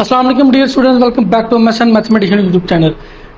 अस्सलाम वालेकुम dear students, welcome back to MSN mathematician YouTube channel.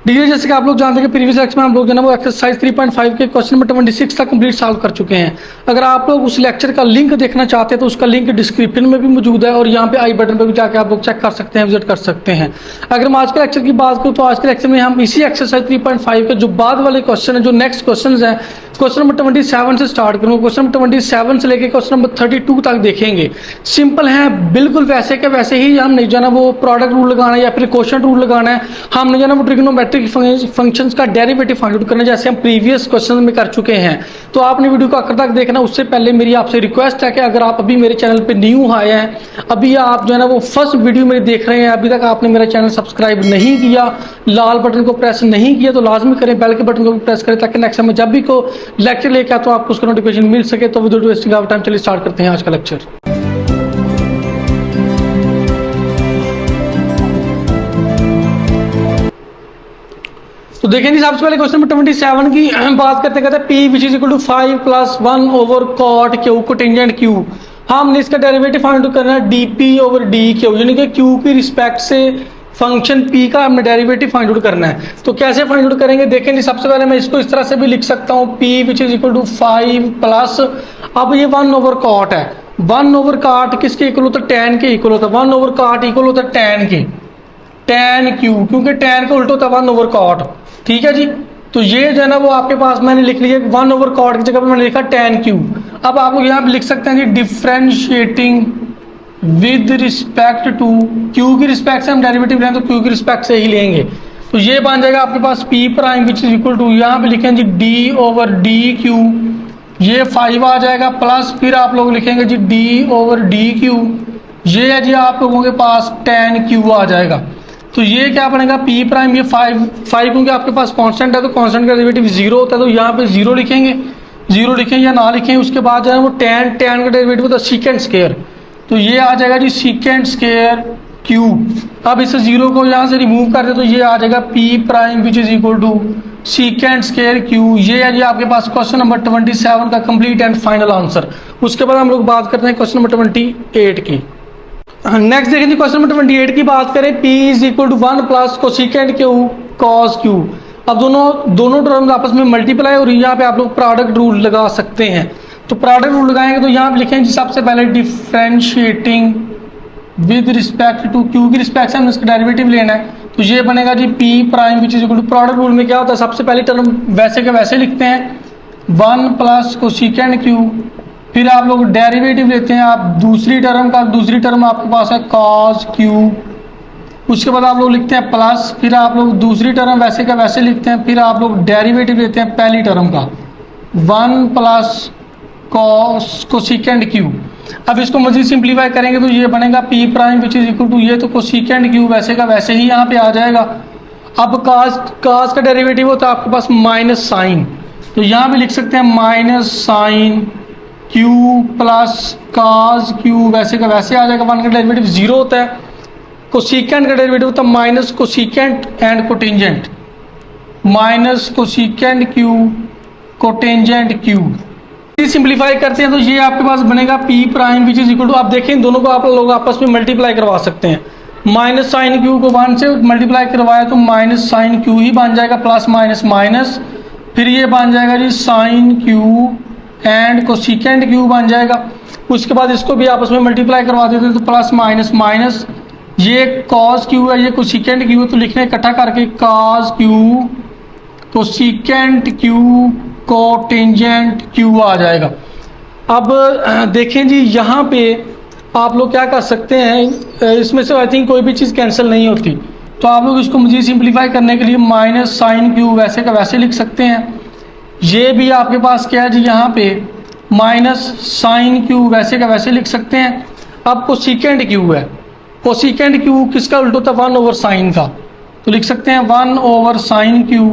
Dear जैसे कि आप लोग जानते हैं कि प्रीवियस लेक्चर में हम लोग जो है ना वो एक्सरसाइज 3.5 के क्वेश्चन नंबर 26 तक कंप्लीट सॉल्व कर चुके हैं। अगर आप लोग उस लेक्चर का लिंक देखना चाहते हैं तो उसका लिंक डिस्क्रिप्शन में भी मौजूद है और यहाँ पे आई बटन पे भी जाकर आप लोग चेक कर सकते हैं, विजिट कर सकते हैं। अगर मैं आज के लेक्चर की बात करूँ तो आज के लेक्चर में हम इसी एक्सरसाइज 3.5 के जो बाद वाले क्वेश्चन है, जो नेक्स्ट क्वेश्चन है, क्वेश्चन नंबर 27 से स्टार्ट करूँगा। क्वेश्चन नंबर 27 से लेकर क्वेश्चन नंबर 32 तक देखेंगे। सिंपल है, बिल्कुल वैसे के वैसे ही। हम नहीं जो है ना वो प्रोडक्ट रूल लगाना है या फिर क्वोशिएंट रूल लगाना है, हमने जो है ना वो ट्रिग्नोमेट्रिक फंक्शंस का डेरिवेटिव फाइंड आउट करना है, जैसे हम प्रीवियस क्वेश्चन में कर चुके हैं। तो आपने वीडियो को आखिर तक देखना। उससे पहले मेरी आपसे रिक्वेस्ट है कि अगर आप अभी मेरे चैनल पे न्यू आए हैं, अभी आप जो है ना वो फर्स्ट वीडियो मेरी देख रहे हैं, अभी तक आपने मेरा चैनल सब्सक्राइब नहीं किया, लाल बटन को प्रेस नहीं किया, तो लाजमी करें, बेल के बटन को भी प्रेस करें ताकि नेक्स्ट टाइम जब भी को लेक्चर लेके तो आपको उसका नोटिफिकेशन मिल सके। तो विदाउट वेस्टिंग ऑफ टाइम चलिए स्टार्ट करते हैं आज का लेक्चर। तो देखें जी, सबसे पहले क्वेश्चन नंबर 27 की बात करते कहते हैं P which is equal to 5 + 1 over cot Q cotangent Q। हमने इसका डेरिवेटिव फाइंड आउट करना है dP ओवर dQ, यानी कि Q की रिस्पेक्ट से फंक्शन P का हमने डेरिवेटिव फाइंड आउट करना है। तो कैसे फाइंड आउट करेंगे देखें जी। सबसे पहले मैं इसको इस तरह से भी लिख सकता हूँ, P which is equal to 5 plus, अब ये 1 ओवर कॉट है। 1 ओवर कॉट किसके इक्वल होता है? tan के इक्वल होता है। 1 ओवर कॉट इक्वल होता है tan के, tan Q, क्योंकि tan का उल्टा होता है 1 ओवर कॉट। ठीक है जी। तो ये जो है ना वो आपके पास मैंने लिख लिया 1 ओवर कॉट की जगह पर मैंने लिखा tan Q। अब आप लोग यहाँ पे लिख सकते हैं जी differentiating with respect to Q की रिस्पेक्ट से हम डेरिवेटिव लें तो Q की रिस्पेक्ट से ही लेंगे। तो ये बन जाएगा आपके पास P prime which is equal to, यहाँ पे लिखेंगे जी D ओवर DQ, ये 5 आ जाएगा, प्लस फिर आप लोग लिखेंगे जी D ओवर DQ, ये है जी आप लोगों के पास tan Q आ जाएगा। तो ये क्या बनेगा P प्राइम, ये 5 क्योंकि आपके पास कांस्टेंट है तो कांस्टेंट का डेरिवेटिव 0 होता है, तो यहाँ पे 0 लिखेंगे, 0 लिखेंगे या ना लिखें। उसके बाद जो है वो tan का डेरिवेटिव होता है सीकेंट स्क्वायर, तो ये आ जाएगा जी सीकेंट स्क्वायर Q। अब इस 0 को यहाँ से रिमूव कर दे तो ये आ जाएगा P prime which is equal to secant square Q। ये है जी आपके पास क्वेश्चन नंबर 27 का कंप्लीट एंड फाइनल आंसर। उसके बाद हम लोग बात करते हैं क्वेश्चन नंबर 28 की। नेक्स्ट देखें जी, क्वेश्चन नंबर 28 की बात करें, P is equal to 1 plus cosecant Q cos Q। अब दोनों टर्म्स आपस में मल्टीप्लाई और यहाँ पे आप लोग प्रोडक्ट रूल लगा सकते हैं। तो प्रोडक्ट रूल लगाएंगे तो यहाँ पे लिखेंगे सबसे पहले differentiating with respect to Q की रिस्पेक्ट से हमने इसका डेरिवेटिव लेना है। तो ये बनेगा जी P prime which is equal to, product rule में क्या होता है, सबसे पहले टर्म वैसे के वैसे लिखते हैं 1 प्लस कोसेकेंट Q, फिर आप लोग डेरिवेटिव लेते हैं आप दूसरी टर्म का, दूसरी टर्म आपके पास है cos Q, उसके बाद आप लोग लिखते हैं प्लस, फिर आप लोग दूसरी टर्म वैसे का वैसे लिखते हैं, फिर आप लोग डेरिवेटिव लेते हैं पहली टर्म का 1 प्लस कोसेकेंट Q। अब इसको मजीद सिंप्लीफाई करेंगे तो ये बनेगा P prime which is equal to, ये तो कोसेकेंट Q वैसे का वैसे ही यहाँ पे आ जाएगा। अब cos का डेरिवेटिव होता है आपके पास माइनस साइन, तो यहाँ पे लिख सकते हैं minus sine Q plus cos Q वैसे का वैसे आ जाएगा। 1 का डेरिवेटिव 0 होता है, कोसेकेंट का डेरिवेटिव होता है minus cosecant and cotangent, minus cosecant Q cotangent Q। Simplify करते हैं तो ये आपके पास बनेगा P prime which is equal to, आप देखें दोनों को आप लोग आपस में मल्टीप्लाई करवा सकते हैं। माइनस साइन Q को 1 से मल्टीप्लाई करवाया तो माइनस साइन Q ही बन जाएगा, प्लस माइनस माइनस, फिर ये बन जाएगा जी sine Q and cosecant Q बन जाएगा। उसके बाद इसको भी आपस में मल्टीप्लाई करवा देते हैं तो प्लस माइनस माइनस, ये cos Q है, ये कोसेकेंट Q, तो लिखने इकट्ठा करके cos Q cosecant Q cotangent Q आ जाएगा। अब देखें जी, यहाँ पे आप लोग क्या कर सकते हैं, इसमें से आई थिंक कोई भी चीज़ कैंसिल नहीं होती, तो आप लोग इसको मज़ीद सिंप्लीफाई करने के लिए माइनस साइन Q वैसे का वैसे लिख सकते हैं। ये भी आपके पास क्या है जी, यहाँ पे माइनस साइन Q वैसे का वैसे लिख सकते हैं। अब कोसेकेंट Q है, कोसेकेंट Q किसका उल्टा होता है 1 ओवर साइन का, तो लिख सकते हैं 1 ओवर साइन Q,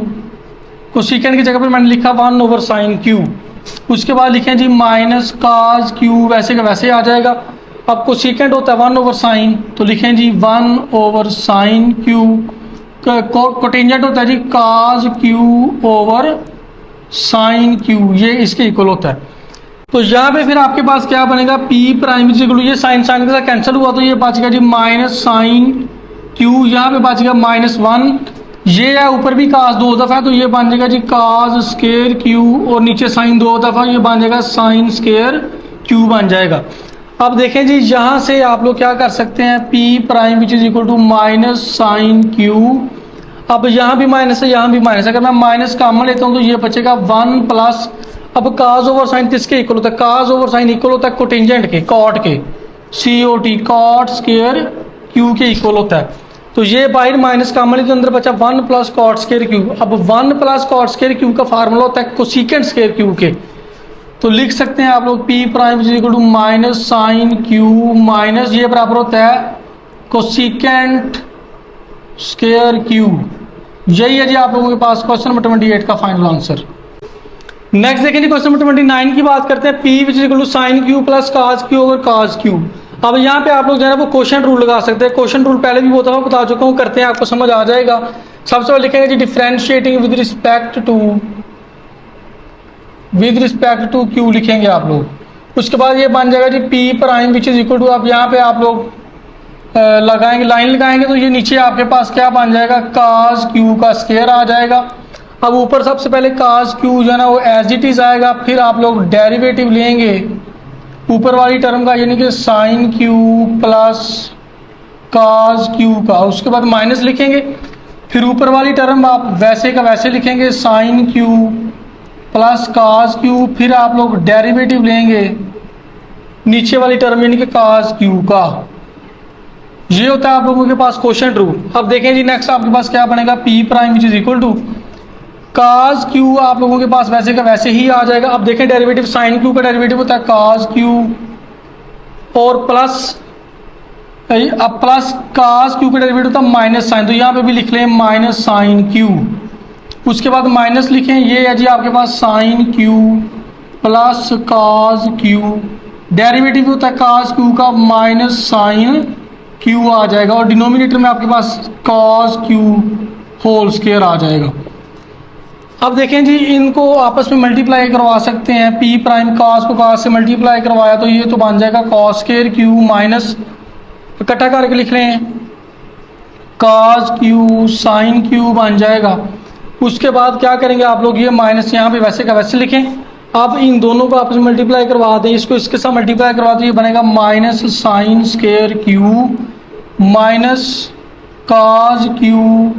कोसेकेंट की जगह पर मैंने लिखा 1 ओवर साइन Q। उसके बाद लिखें जी माइनस cos Q वैसे का वैसे आ जाएगा। अब कोसेकेंट होता है 1 ओवर साइन, तो लिखें जी 1 ओवर साइन Q, कोटेंजेंट होता है जी cos Q over sine Q, ये इसके इक्वल होता है। तो यहाँ पे फिर आपके पास क्या बनेगा P प्राइम, ये साइन साइन के साथ कैंसिल हुआ तो ये बच गया जी माइनस साइन क्यू, यहाँ पे बच गया -1, ये है ऊपर भी कास 2 दफ़ा है तो ये बन जाएगा जी कास स्केयर क्यू, और नीचे साइन 2 दफ़ा, ये बन जाएगा साइन स्केयर क्यू बन जाएगा। अब देखें जी यहाँ से आप लोग क्या कर सकते हैं, P prime which is equal to minus sine Q. अब यहाँ भी माइनस है, यहाँ भी माइनस है, अगर मैं माइनस कॉमन लेता हूँ तो ये बचेगा 1 प्लस, अब काज ओवर साइन किसके इक्वल होता है, काज ओवर साइन इक्वल होता है कोटेंजेंट के, कॉट के, COT कॉट स्केयर क्यू के इक्वल होता है। तो ये बाहर माइनस कॉमन के अंदर बचा 1 प्लस कॉट स्केयर क्यू। अब 1 प्लस कॉट स्केयर क्यू का फार्मूला होता है कोसिकेंट स्केयर क्यू के, तो लिख सकते हैं आप लोग P prime equal to minus sine Q minus ये बराबर होता है कोसिकेंट स्केयर क्यू। यही है जी आप लोगों के पास क्वेश्चन नंबर 28 का फाइनल आंसर। नेक्स्ट देखें जी क्वेश्चन नंबर 29 की बात करते हैं, P which equal to sine Q plus cos Q over cos Q. अब यहाँ पे आप लोग जो है ना वो क्वेश्चन रूल लगा सकते हैं, क्वेश्चन रूल पहले भी बहुत दफा बता चुका हूँ, करते हैं आपको समझ आ जाएगा। सबसे पहले लिखेंगे जी differentiating with respect to Q लिखेंगे आप लोग। उसके बाद ये बन जाएगा जी P prime which is equal to, अब यहाँ पे आप लोग लगाएंगे, लाइन लगाएंगे तो ये नीचे आपके पास क्या बन जाएगा, काज क्यू का स्केयर आ जाएगा। अब ऊपर सबसे पहले काज क्यू जो है ना वो एज इट इज आएगा, फिर आप लोग डेरिवेटिव लेंगे ऊपर वाली टर्म का, यानी कि sine Q plus cos Q का, उसके बाद माइनस लिखेंगे, फिर ऊपर वाली टर्म आप वैसे का वैसे लिखेंगे sine Q plus cos Q, फिर आप लोग डेरिवेटिव लेंगे नीचे वाली टर्म यानी कि काज क्यू का। ये होता है आप लोगों के पास क्वोशंट रूल। अब देखें जी नेक्स्ट आपके पास क्या बनेगा, P prime which is equal to cos Q, आप लोगों के पास वैसे का वैसे ही आ जाएगा। अब देखें डेरिवेटिव साइन क्यू का डेरिवेटिव होता है काज क्यू और प्लस, अब प्लस काज क्यू का डेरिवेटिव होता है माइनस साइन, तो यहाँ पे भी लिख लें माइनस साइन क्यू, उसके बाद माइनस लिखें, ये है जी आपके पास sine Q plus cos Q, derivative होता है काज क्यू का माइनस साइन क्यू आ जाएगा, और डिनोमिनेटर में आपके पास कॉस क्यू होल स्क्वायर आ जाएगा। अब देखें जी इनको आपस में मल्टीप्लाई करवा सकते हैं, पी प्राइम कॉस को कॉस से मल्टीप्लाई करवाया तो ये तो बन जाएगा कॉस स्क्वायर क्यू माइनस, इकट्ठा करके लिख लें कॉस क्यू साइन क्यू बन जाएगा। उसके बाद क्या करेंगे आप लोग, ये माइनस यहाँ पे वैसे का वैसे लिखें, अब इन दोनों को आपस में मल्टीप्लाई करवा दें, इसको इसके साथ मल्टीप्लाई करवा दें, ये बनेगा minus sine square Q minus cos Q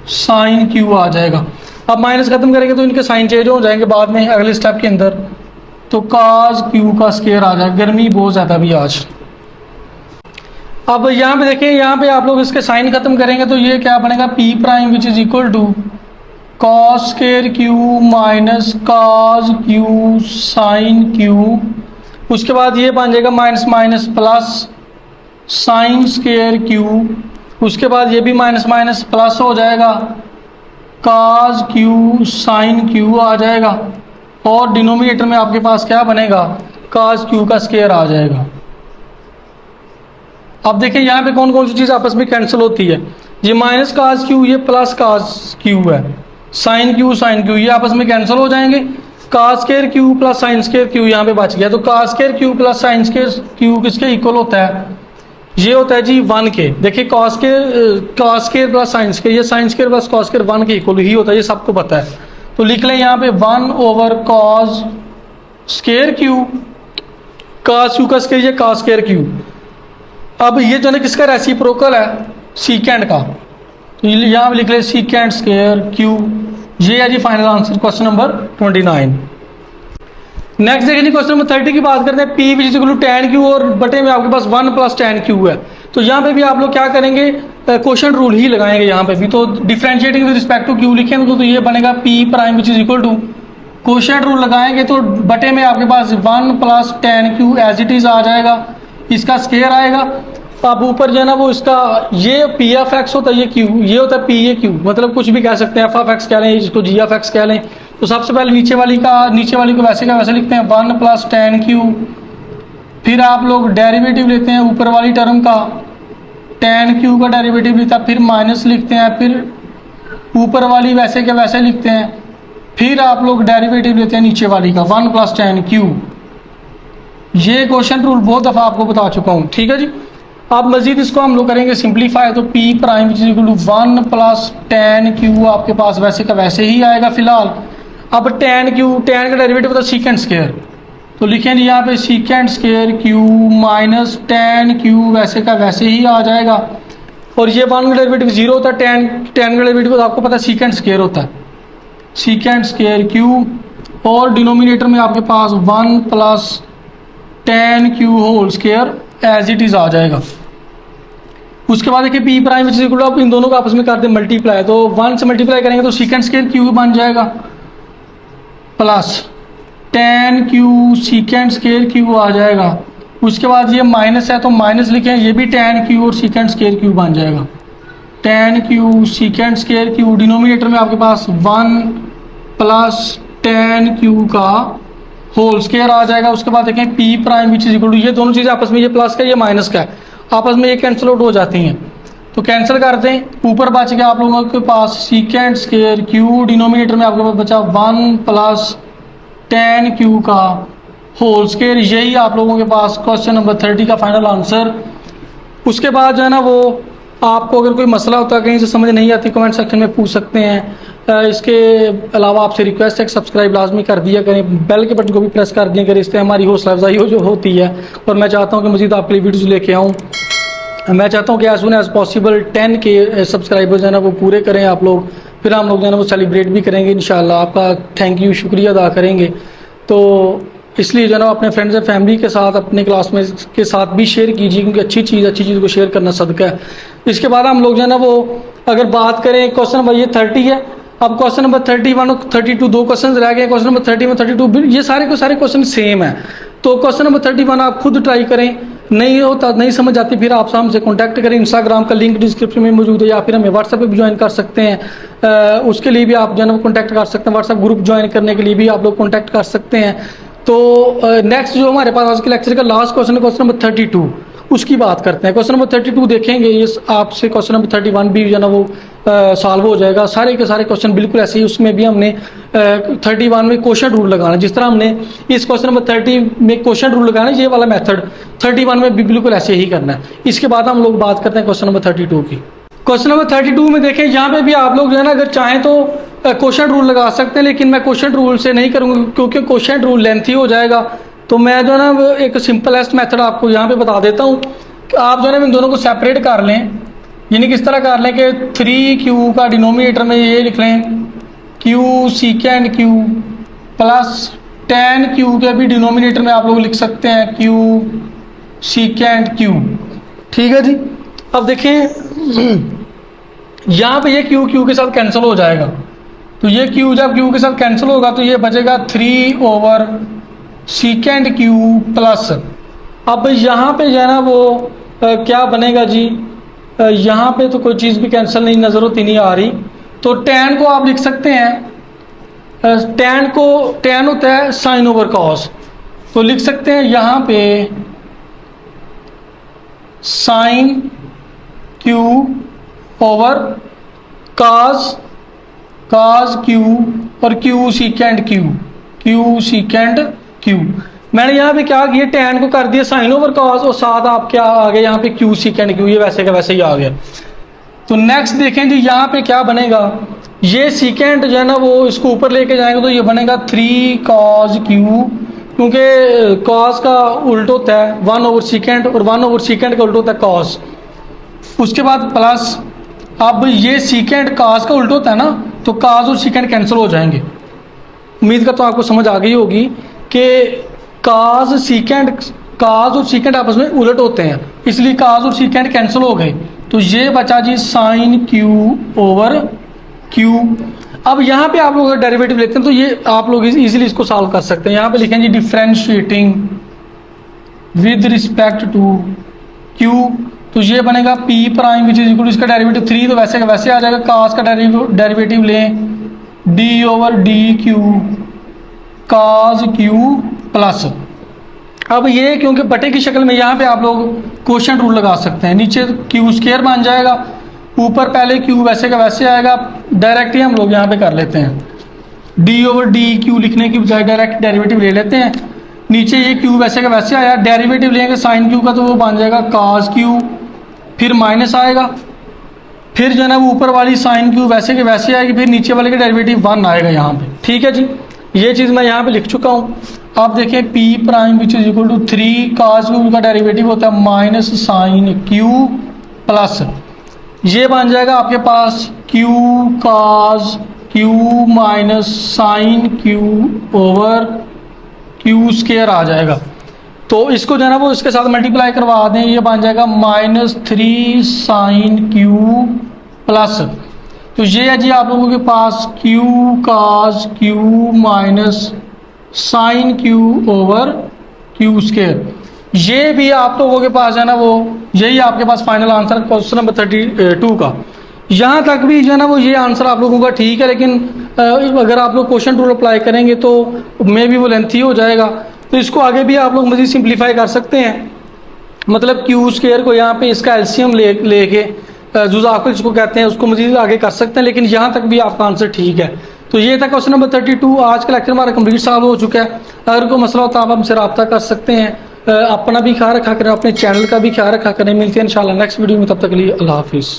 sine Q आ जाएगा। अब माइनस खत्म करेंगे तो इनके साइन चेंज हो जाएंगे बाद में अगले स्टेप के अंदर, तो काज क्यू का स्क्वायर आ जाएगा। गर्मी बहुत ज़्यादा भी आज। अब यहाँ पे देखें, यहाँ पे आप लोग इसके साइन खत्म करेंगे तो ये क्या बनेगा, P prime which is equal to cos square Q minus cos Q sine Q, उसके बाद ये बन जाएगा minus minus plus sine square Q, उसके बाद ये भी माइनस माइनस प्लस हो जाएगा काज क्यू साइन क्यू आ जाएगा, और डिनोमिनेटर में आपके पास क्या बनेगा, काज क्यू का स्क्वायर आ जाएगा। अब देखिए यहाँ पे कौन कौन सी चीज़ आपस में कैंसिल होती है, ये माइनस काज क्यू ये प्लस काज क्यू है, साइन क्यू ये आपस में कैंसिल हो जाएंगे, cos square Q plus sine square Q यहाँ पे बच गया, तो cos square Q plus sine square Q किसके इक्वल होता है, ये होता है जी 1 के। देखिए cos square plus sine square, ये sine square plus cos square 1 के इक्वल ही होता है, ये सबको पता है। तो लिख लें यहाँ पे 1 over cos square Q, cos Q का स्क्वायर ये कॉस स्क्वायर क्यू। अब ये जो है किसका रेसिप्रोकल है, सीकेंड का, तो यहाँ पे लिख लें सीकेंड स्क्वायर क्यू। ये है जी final answer question number 29। Next देखिए क्वेश्चन नंबर 30 की बात करते हैं, P which equal to tan Q और बटे में आपके पास 1 प्लस टैन क्यू है। तो यहाँ पे भी आप लोग क्या करेंगे, क्वोशंट रूल ही लगाएंगे यहाँ पे भी, तो differentiating with respect to Q लिखेंगे तो ये बनेगा P prime which is equal to, quotient rule लगाएंगे तो बटे में आपके पास 1 plus tan Q as it is आ जाएगा, इसका स्क्वायर आएगा। अब ऊपर जो है ना वो इसका ये पी एफ एक्स होता है, ये क्यू ये होता है पी ए क्यू, मतलब कुछ भी कह सकते हैं, एफ एफ एक्स कह लें, इसको जी एफ एक्स कह लें। तो सबसे पहले नीचे वाली को वैसे का वैसे लिखते हैं 1 प्लस टैन क्यू, फिर आप लोग डेरिवेटिव लेते हैं ऊपर वाली टर्म का, टैन क्यू का डेरिवेटिव लेता है, फिर माइनस लिखते हैं, फिर ऊपर वाली वैसे के वैसे लिखते हैं, फिर आप लोग डेरिवेटिव लेते हैं नीचे वाली का 1 प्लस टैन क्यू। ये क्वेश्चन रूल बहुत दफ़ा आपको बता चुका हूँ, ठीक है जी। अब मजीद इसको हम लोग करेंगे सिंप्लीफाई, तो P prime which is equal to 1 plus tan Q आपके पास वैसे का वैसे ही आएगा फिलहाल। अब टेन क्यू, टेन का डेरिवेटिव होता है सीकेंड स्क्वायर, तो लिखें जी यहाँ पे secant square Q minus tan Q वैसे का वैसे ही आ जाएगा। और ये 1 का डेरिवेटिव 0 होता है, टेन का डेरिवेटिव तो आपको पता है सीकेंड स्क्वायर होता है, सीकेंड स्क्वायर क्यू, और डिनोमिनेटर में आपके पास 1 plus tan Q whole square as it is आ जाएगा। उसके बाद देखिए P prime which is equal to, आप इन दोनों को आपस में कर दें मल्टीप्लाई, तो 1 से मल्टीप्लाई करेंगे तो सीकेंड स्क्वायर क्यू बन जाएगा plus tan Q secant square Q आ जाएगा। उसके बाद ये माइनस है तो माइनस लिखें, ये भी टेन क्यू और सीकेंड स्क्वायर क्यू बन जाएगा, tan Q secant square Q, denominator में आपके पास 1 प्लस टेन क्यू का होल स्क्वायर आ जाएगा। उसके बाद देखें P prime which is equal to, ये दोनों चीज़ें आपस में, ये प्लस का ये माइनस का है, आपस में ये कैंसिल आउट हो जाती हैं, तो कैंसिल कर दें, ऊपर बच गया आप लोगों के पास सीकेंड स्क्वायर क्यू, डिनोमिनेटर में आपके पास बचा 1 प्लस टेन क्यू का होल स्क्वायर। यही आप लोगों के पास क्वेश्चन नंबर 30 का फाइनल आंसर। उसके बाद जो है ना वो आपको अगर कोई मसला होता है कहीं से समझ नहीं आती, कमेंट सेक्शन में पूछ सकते हैं। इसके अलावा आपसे रिक्वेस्ट है कि सब्सक्राइब लाजमी कर दिया करें, बेल के बटन को भी प्रेस कर दिया करें, इससे हमारी हौसला अफजाई जो होती है। और मैं चाहता हूँ कि मज़ीद आपके लिए वीडियोज़ लेके आऊँ। मैं चाहता हूँ कि एज सुन एज पॉसिबल 10 के सब्सक्राइबर जो है ना वो पूरे करें आप लोग, फिर हम लोग जो है ना वो सेलिब्रेट भी करेंगे इंशाल्लाह। आपका थैंक यू, शुक्रिया अदा करेंगे। तो इसलिए जो है ना अपने फ्रेंड्स एंड फैमिली के साथ, अपने क्लासमेट के साथ भी शेयर कीजिए, क्योंकि अच्छी चीज़ को शेयर करना सदका है। इसके बाद हम लोग जो है ना वो अगर बात करें क्वेश्चन नंबर ये 30 है, अब क्वेश्चन नंबर 31 और 32 दो क्वेश्चन रह गए। क्वेश्चन नंबर 30 में 32 ये सारे के सारे क्वेश्चन सेम है, तो क्वेश्चन नंबर 31 आप खुद ट्राई करें, नहीं होता नहीं समझ आती फिर आप हमसे कांटेक्ट करें। इंस्टाग्राम का लिंक डिस्क्रिप्शन में मौजूद है, या फिर हमें व्हाट्सएप पे भी ज्वाइन कर सकते हैं। उसके लिए भी आप जो है ना कॉन्टैक्ट कर सकते हैं, व्हाट्सएप ग्रुप ज्वाइन करने के लिए भी आप लोग कॉन्टैक्ट कर सकते हैं। तो नेक्स्ट जो हमारे पास आज के लेक्चर का लास्ट क्वेश्चन है क्वेश्चन नंबर 32, उसकी बात करते हैं। क्वेश्चन नंबर 32 देखेंगे, ये आपसे क्वेश्चन नंबर 31 भी जो है ना वो सॉल्व हो जाएगा। सारे के सारे क्वेश्चन बिल्कुल ऐसे ही, उसमें भी हमने 31 में क्वेश्चन रूल लगाना, जिस तरह हमने इस क्वेश्चन नंबर 30 में क्वेश्चन रूल लगाना, ये वाला मेथड 31 में भी बिल्कुल ऐसे ही करना है। इसके बाद हम लोग बात करते हैं क्वेश्चन नंबर 32 की। क्वेश्चन नंबर 32 में देखें, यहाँ पे भी आप लोग जो है ना अगर चाहें तो क्वेश्चन रूल लगा सकते हैं, लेकिन मैं क्वेश्चन रूल से नहीं करूँगा क्योंकि क्वेश्चन रूल लेंथी हो जाएगा। तो मैं जो है ना एक सिंपलेस्ट मेथड आपको यहाँ पे बता देता हूँ कि आप जो है ना इन दोनों को सेपरेट कर लें। यानी किस तरह कर लें कि 3q का डिनोमिनेटर में ये लिख लें q सीकेंड q प्लस 10q के भी डिनोमिनेटर में आप लोग लिख सकते हैं q सीकेंड q। ठीक है जी। अब देखें यहाँ पे ये q के साथ कैंसिल हो जाएगा, तो ये q जब q के साथ कैंसिल होगा तो ये बचेगा 3 ओवर सीकेंड q प्लस। अब यहाँ पे जो है ना वो क्या बनेगा जी, यहाँ पे तो कोई चीज़ भी कैंसिल नहीं नज़र होती नहीं आ रही, तो tan को आप लिख सकते हैं, tan होता है साइन ओवर कॉस, तो लिख सकते हैं यहाँ पे साइन q ओवर काज q और q सीकेंड q। मैंने यहाँ पे क्या किया, tan को कर दिया साइन ओवर कॉस और साथ आप क्या आ गए यहाँ पे q सीकेंड q, ये वैसे का वैसे ही आ गया। तो नेक्स्ट देखें जी यहाँ पे क्या बनेगा, ये सीकेंड जो है ना वो इसको ऊपर लेके जाएंगे तो ये बनेगा 3 cos q, क्योंकि cos का उल्ट होता है 1 ओवर सीकेंड और 1 ओवर सीकेंड का उल्ट होता है cos। उसके बाद प्लस, अब ये सीकेंड cos का उल्ट होता है ना, तो cos और सीकेंड कैंसिल हो जाएंगे। उम्मीद करता हूँ आपको समझ आ गई होगी कि काज और सीकेंड आपस में उलट होते हैं, इसलिए काज और सीकेंड कैंसिल हो गए, तो ये बचा जी साइन q ओवर q। अब यहाँ पे आप लोग अगर डेरिवेटिव लेते हैं तो ये आप लोग इजीली इसको सॉल्व कर सकते हैं। यहाँ पे लिखें जी differentiating with respect to q, तो ये बनेगा p prime which is equal to, इसका डेरिवेटिव 3 तो वैसे का वैसे आ जाएगा, काज का डेरिवेटिव लें d ओवर डी क्यू काज q प्लस। अब ये क्योंकि बटे की शक्ल में यहाँ पे आप लोग क्वोशंट रूल लगा सकते हैं, नीचे q स्क्वायर बन जाएगा, ऊपर पहले q वैसे का वैसे आएगा, डायरेक्ट ही हम लोग यहाँ पे कर लेते हैं d ओवर डी क्यू लिखने की बजाय डायरेक्ट डेरिवेटिव ले लेते हैं। नीचे ये q वैसे का वैसे आया, डेरिवेटिव लेंगे साइन q का तो वो बन जाएगा cos q फिर माइनस आएगा, फिर जो है ना वो ऊपर वाली साइन क्यू वैसे के वैसे आएगी, फिर नीचे वाले का डेरिवेटिव 1 आएगा यहाँ पे। ठीक है जी, ये चीज़ मैं यहाँ पे लिख चुका हूँ। आप देखें P prime which is equal to 3 cos Q का डेरिवेटिव होता है माइनस साइन क्यू प्लस ये बन जाएगा आपके पास Q cos Q minus sine Q over Q square आ जाएगा। तो इसको जो है ना वो इसके साथ मल्टीप्लाई करवा दें, ये बन जाएगा -3 साइन क्यू प्लस, तो ये है जी आप लोगों के पास Q cos Q minus sine Q over Q square. ये भी आप लोगों के पास है ना वो यही आपके पास फाइनल आंसर क्वेश्चन नंबर 32 का। यहाँ तक भी जो है ना वो ये आंसर आप लोगों का ठीक है, लेकिन अगर आप लोग क्वेश्चन रूल अप्लाई करेंगे तो मे भी वो लेंथी हो जाएगा, तो इसको आगे भी आप लोग मज़ीद सिंप्लीफाई कर सकते हैं। मतलब क्यू स्केयर को यहाँ पे इसका एलसीएम लेके जुज़ाफिल जिसको कहते हैं उसको मज़ीद आगे कर सकते हैं, लेकिन यहाँ तक भी आपका आंसर ठीक है। तो ये था क्वेश्चन नंबर 32। आज का लेक्चर हमारा कंप्लीट साहब हो चुका है। अगर कोई मसला होता है आप हमसे रब्ता कर सकते हैं। अपना भी ख्याल रखा करें, अपने चैनल का भी ख्याल रखा करें। मिलते हैं इंशाल्लाह नेक्स्ट वीडियो में, तब तक के लिए अल्लाह हाफिज़।